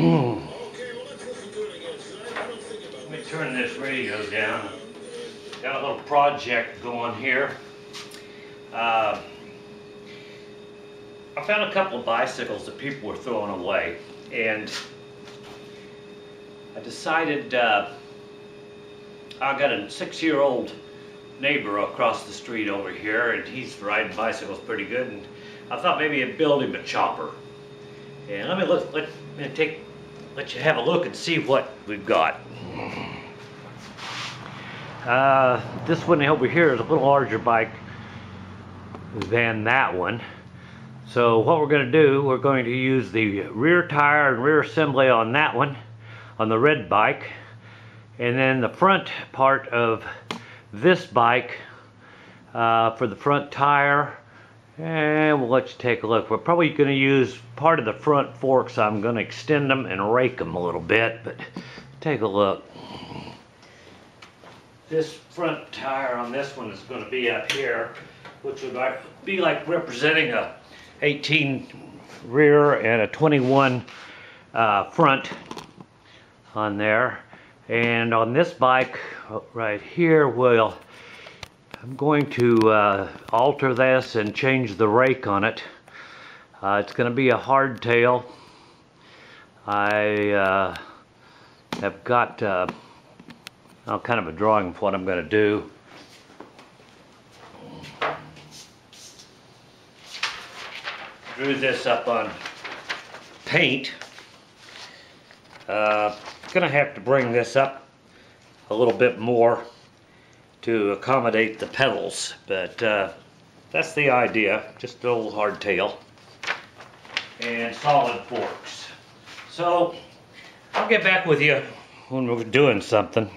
Let me turn this radio down. Got a little project going here. I found a couple of bicycles that people were throwing away, and I decided I got a 6-year-old neighbor across the street over here, and he's riding bicycles pretty good, and I thought maybe I'd build him a chopper. And let you have a look and see what we've got. This one over here is a little larger bike than that one. So what we're going to do, we're going to use the rear tire and rear assembly on that one, on the red bike, and then the front part of this bike for the front tire. And we'll let you take a look. We're probably going to use part of the front forks. I'm going to extend them and rake them a little bit, but take a look. This front tire on this one is going to be up here, which would be like representing a 18 rear and a 21 front on there. And on this bike right here, I'm going to alter this and change the rake on it. It's going to be a hardtail. I have got kind of a drawing of what I'm going to do. Drew this up on paint. Going to have to bring this up a little bit more to accommodate the pedals, but that's the idea. Just an old hardtail and solid forks. So I'll get back with you when we're doing something.